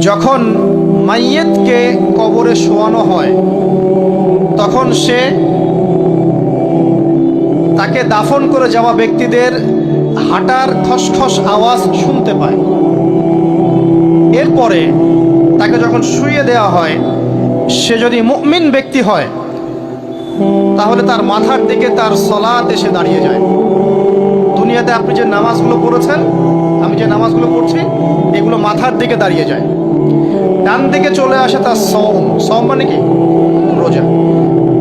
যখন মাইয়েতকে কবরে শোয়ানো হয় তখন সে তাকে দাফন করে যাওয়া ব্যক্তিদের হাঁটার খসখস আওয়াজ শুনতে পায়। এরপরে তাকে যখন শুইয়ে দেওয়া হয়, সে যদি মুমিন ব্যক্তি হয় তাহলে তার মাথার দিকে তার সলাত এসে দাঁড়িয়ে যায়। দুনিয়াতে আপনি যে নামাজগুলো পড়েছেন, আমি যে নামাজগুলো পড়ছি, এগুলো মাথার দিকে দাঁড়িয়ে যায়। ডান দিকে চলে আসে তার সওম মানে কি? রোজা।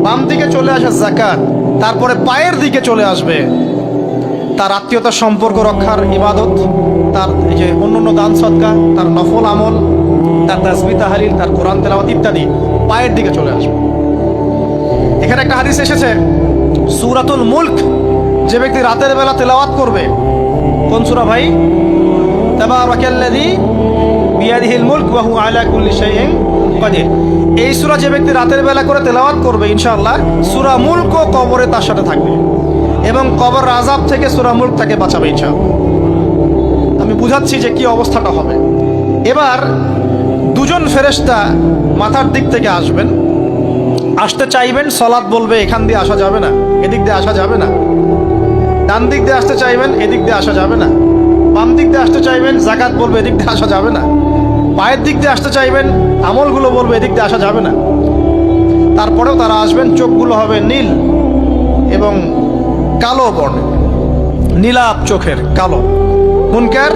বাম দিকে চলে আসে যাকাত। তারপরে পায়ের দিকে চলে আসবে তার আত্মীয়তার সম্পর্ক রক্ষার ইবাদত, তার এই যে অন্যান্য দান সদকা, তার নফল আমল, তার তাসবিহ তাহলিল, তার কোরআন তেলাওয়াত ইত্যাদি পায়ের দিকে চলে আসবে। এখানে একটা হাদিস এসেছে, সূরাতুল মুলক যে ব্যক্তি রাতের বেলা তেলাওয়াত করবে, কোন সূরা ভাই? তাবারাকাল্লাযী বিয়াদিহিল মুলক ওয়া হুয়া আলা কুল্লি শাইইন কাদির। এই সূরা যে ব্যক্তি রাতের বেলা করে তেলাওয়াত করবে, ইনশাআল্লাহ সূরা মুলকও কবরে তার সাথে থাকবে এবং কবর আযাব থেকে সূরা মুলক তাকে বাঁচাবে ইনশাআল্লাহ। আমি বুঝাচ্ছি যে কি অবস্থাটা হবে। এবার দুজন ফেরেশতা মাথার দিক থেকে আসবেন, আসতে চাইবেন, সালাত বলবে এখান দিয়ে আসা যাবে না, এদিক দিয়ে আসা যাবে না। ডান দিক দিয়ে আসতে চাইবেন, এদিক দিয়ে আসা যাবে না। বাম দিক দিয়ে আসতে চাইবেন, যাকাত বলবে এদিক দিয়ে আসা যাবে না। পায়ের দিক দিয়ে আসতে চাইবেন, আমলগুলো বলবে এদিক দিয়ে আসা যাবে না। তারপরেও তারা আসবেন, চোখগুলো হবে নীল এবং কালো বর্ণের, নীলাপ চোখের, কালো। মুনকার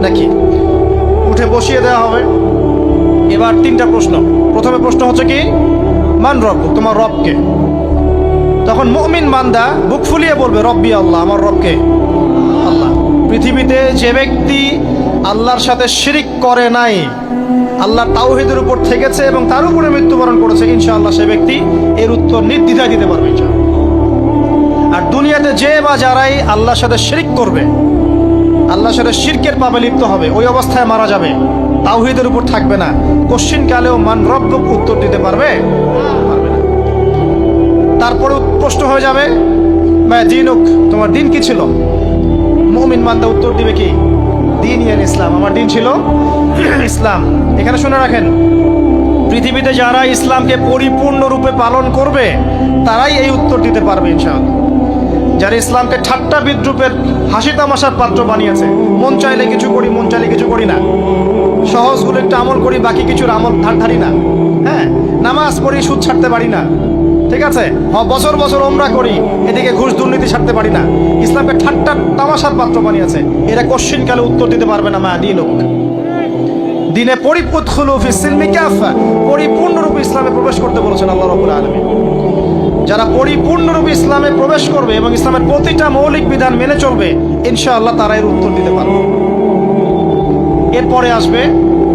নাকি? উঠে বসিয়ে দেওয়া হবে। এবার তিনটা প্রশ্ন। প্রথমে প্রশ্ন হচ্ছে কি, মান রব, তোমার রবকে? তখন মুমিন বান্দা বুক ফুলিয়ে বলবে রব্বি আল্লাহ, আমার রবকে আল্লাহ। পৃথিবীতে যে ব্যক্তি আল্লাহর সাথে শিরিক করে নাই, আল্লাহর তাওহীদের উপর থেকেছে এবং তার উপরে মৃত্যুবরণ করেছে, ইনশাআল্লাহ সে ব্যক্তি এর উত্তর নির্দ্বিধায় দিতে পারবে ইনশাআল্লাহ। আর দুনিয়াতে যে বা যারাই আল্লাহর সাথে শিরিক করবে, আল্লাহর সাথে শিরকের পাপে লিপ্ত হবে, ওই অবস্থায় মারা যাবে, তাওহীদের উপর থাকবে না, কোশ্চিন কালেও মান রব্বুক উত্তর দিতে পারবে না। তারপরে প্রশ্ন হয়ে যাবে মা দীনুক, তোমার দিন কি ছিল? মুমিন বান্দা উত্তর দিবে কি? দিন ইয়ান ইসলাম, আমার দিন ছিল ইসলাম। এখানে শুনে রাখেন, পৃথিবীতে যারা ইসলামকে পরিপূর্ণরূপে পালন করবে তারাই এই উত্তর দিতে পারবে ইনশাআল্লাহ। যারা ইসলামকে ঠাট্টা বিদ্রুপের হাসি তামাশার পাত্র বানিয়েছে, মন চাইলে কিছু করি, মন চাইলে কিছু করি না, সহজগুলো একটু আমল করি, বাকি কিছুর আমল ধারি না, হ্যাঁ, নামাজ পড়ি, সুদ ছাড়তে পারি না, ঠিক আছে, বছর বছর ওমরা করি, এদিকে ঘুষ দুর্নীতি ছাড়তে পারি না, ইসলামকে ঠাট্টা তামাশার পাত্র বানিয়েছে, এরা কোশ্চিন কালে উত্তর দিতে পারবে না মা দীনুক। দিনে পরিপূর্ণরূপে ইসলামে প্রবেশ করতে বলেছেন আল্লাহ রাব্বুল আলামিন। যারা পরিপূর্ণরূপে ইসলামে প্রবেশ করবে এবং ইসলামের প্রতিটা মৌলিক বিধান মেনে চলবে, ইনশাআল্লাহ তারা এর উত্তর দিতে পারবে। এরপরে আসবে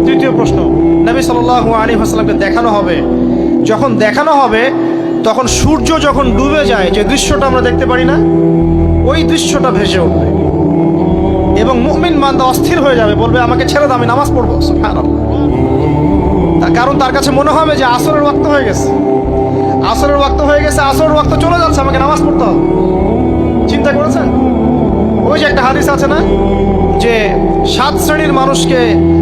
তৃতীয় প্রশ্ন। নবী সাল্লাল্লাহু আলাইহি ওয়াসাল্লামকে দেখানো হবে। যখন দেখানো হবে তখন সূর্য যখন ডুবে যায়, যে দৃশ্যটা আমরা দেখতে পারি না, ওই দৃশ্যটা ভেসে উঠবে এবং মুমিন বান্দা অস্থির হয়ে যাবে, বলবে আমাকে ছেড়ে দাও, আমি নামাজ পড়বো। সুবহানাল্লাহ। তার কারণ তার কাছে মনে হবে যে আসরের ওয়াক্ত হয়ে গেছে, আসরের ওয়াক্ত হয়ে গেছে, আসরের ওয়াক্ত চলে যাচ্ছে, আমাকে নামাজ পড়তে হবে। চিন্তা করেছেন? ওই যে একটা হাদিস আছে না, যে 7 শ্রেণীর মানুষকে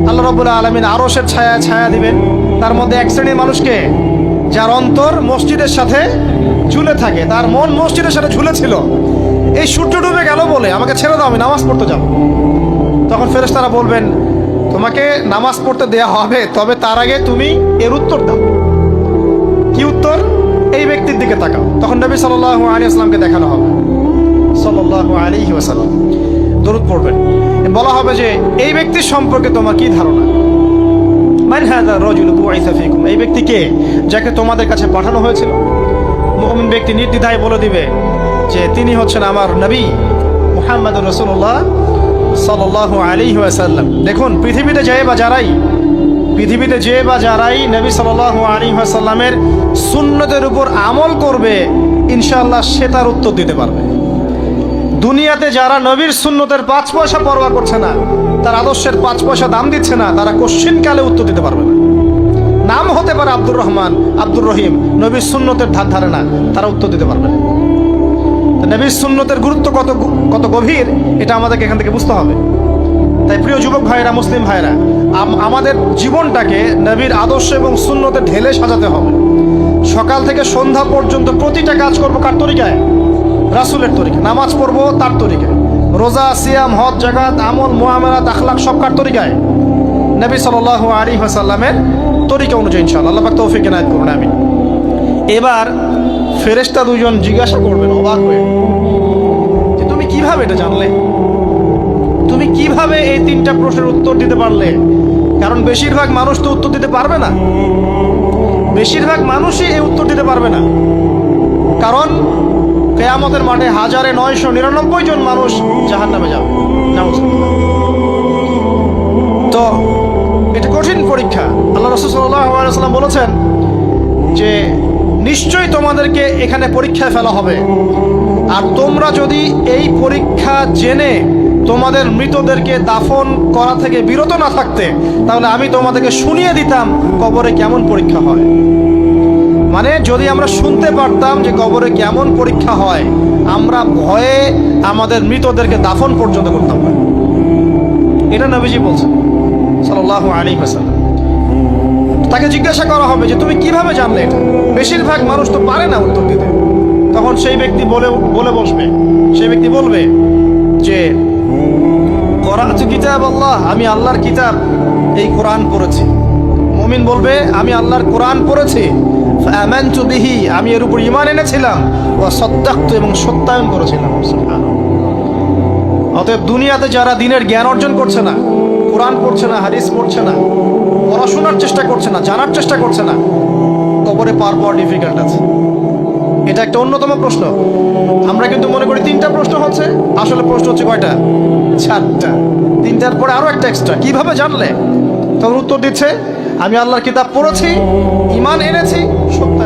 আল্লাহ রাব্বুল আলামিন আরশের ছায়া দিবেন। তার মধ্যে এক শ্রেণীর মানুষকে, যার অন্তর মসজিদের সাথে ঝুলে থাকে, তার মন মসজিদের সাথে ঝুলে ছিল, এই সূর্য ডুবে গেল বলে আমাকে ছেড়ে দাও, আমি নামাজ পড়তে যাব। তখন ফেরেশতারা বলবেন তোমাকে নামাজ পড়তে দেয়া হবে, তবে তার আগে তুমি এর উত্তর দাও। কি উত্তর? এই ব্যক্তির দিকে তাকাও। তখন নবী সাল্লাল্লাহু আলাইহি ওয়াসাল্লামকে দেখানো হবে, সাল্লাল্লাহু আলাইহি ওয়াসাল্লাম দরুদ পড়বেন। বলা হবে যে এই ব্যক্তির সম্পর্কে তোমার কি ধারণা? মান হাযা রাজুলু বুইসা ফীকুম, এই ব্যক্তি কে, যাকে তোমাদের কাছে পাঠানো হয়েছিল? মুমিন ব্যক্তি নির্দ্বিধায় বলে দিবে যে তিনি হচ্ছেন আমার নবী মুহাম্মদুর রাসূলুল্লাহ সাল্লাল্লাহু আলাইহি ওয়াসাল্লাম। দেখুন, পৃথিবীতে যে বা যারাই নবী সাল্লাল্লাহু আলাইহি ওয়াসাল্লামের সুন্নতের উপর আমল করবে, ইনশাআল্লাহ সে তার উত্তর দিতে পারবে। দুনিয়াতে যারা নবীর সুন্নতের 5 পয়সা পরোয়া করছে না, তার আদর্শের 5 পয়সা দাম দিচ্ছে না, তারা কোশ্চিন কালে উত্তর দিতে পারবে না। নাম হতে পারে আব্দুর রহমান, আব্দুর রহিম, নবীর সুন্নতের ধার ধারে না, তারা উত্তর দিতে পারবে না। নবীর সুন্নতের গুরুত্ব কত গভীর, এটা আমাদেরকে এখান থেকে বুঝতে হবে। তাই প্রিয় যুবক ভাইরা, মুসলিম ভাইরা, আমাদের জীবনটাকে নবীর আদর্শ এবং সুন্নতে ঢেলে সাজাতে হবে। সকাল থেকে সন্ধ্যা পর্যন্ত প্রতিটা কাজ করবো কার তরিকায়? রাসূলের তরিকা। নামাজ পড়বো তার তরিকায়, রোজা, সিয়াম, হজ, জাকাত, আমল, মুআমালাত, আখলাক সব কার তরিকায়? নবী সাল্লাল্লাহু আলাইহি ওয়াসাল্লামের তরিকা অনুযায়ী ইনশাআল্লাহ। আল্লাহ পাক তৌফিক এনায়েত করুন, আমিন। এবার ফেরেশতা দুজন জিজ্ঞাসা করবেন অবাক হয়ে যে তুমি কিভাবে এটা জানলে? তুমি কিভাবে এই তিনটা প্রশ্নের উত্তর দিতে পারলে? কারণ বেশিরভাগ মানুষ তো উত্তর দিতে পারবে না, বেশিরভাগ মানুষই এই উত্তর দিতে পারবে না। কারণ কিয়ামতের মাঠে 1999 জন মানুষ জাহান্নামে যাবে। নাউজুবিল্লাহ। তো এটা কঠিন পরীক্ষা। আল্লাহ রাসূল সাল্লাল্লাহু আলাইহি ওয়াসাল্লাম বলেছেন যে নিশ্চয়ই তোমাদেরকে এখানে পরীক্ষায় ফেলা হবে, আর তোমরা যদি এই পরীক্ষা জেনে তোমাদের মৃতদেরকে দাফন করা থেকে বিরত না থাকতে, তাহলে আমি তোমাদেরকে শুনিয়ে দিতাম কবরে কেমন পরীক্ষা হয়। মানে যদি আমরা শুনতে পারতাম যে কবরে কেমন পরীক্ষা হয়, আমরা ভয়ে আমাদের মৃতদেরকে দাফন পর্যন্ত করতাম না। এটা নবীজি বলছেন সাল্লাল্লাহু আলাইহি ওয়াসাল্লাম। তাকে জিজ্ঞাসা করা হবে যে তুমি কিভাবে জানলে এটা? বেশিরভাগ মানুষ তো পারে না উত্তর দিতে। তখন সেই ব্যক্তি বলে বসবে, সেই ব্যক্তি বলবে যে করাতু কিতাব আল্লাহ, আমি আল্লাহর কিতাব এই কোরআন পড়েছি। মুমিন বলবে আমি আল্লাহর কোরআন পড়েছি, ফাআমানতু বিহি, আমি এর উপর ঈমান এনেছিলাম, ওয়া সাদ্দাকতু, এবং সত্যায়ন করেছিলাম। সুবহানাল্লাহ। অতএব দুনিয়াতে যারা দিনের জ্ঞান অর্জন করছে না, কোরআন পড়ছে না, হাদিস পড়ছে না, পড়াশোনার চেষ্টা করছে না, জানার চেষ্টা করছে না, কবরে পার পাওয়া ডিফিকাল্ট আছে। এটা একটা অন্যতম প্রশ্ন। আমরা কিন্তু মনে করি তিনটা প্রশ্ন হচ্ছে, আসলে প্রশ্ন হচ্ছে কয়টা? 4টা। তিনটার পরে আরো একটা এক্সট্রা। কিভাবে জানলে? তখন উত্তর দিচ্ছে আমি আল্লাহর কিতাব পড়েছি, ঈমান এনেছি, সত্য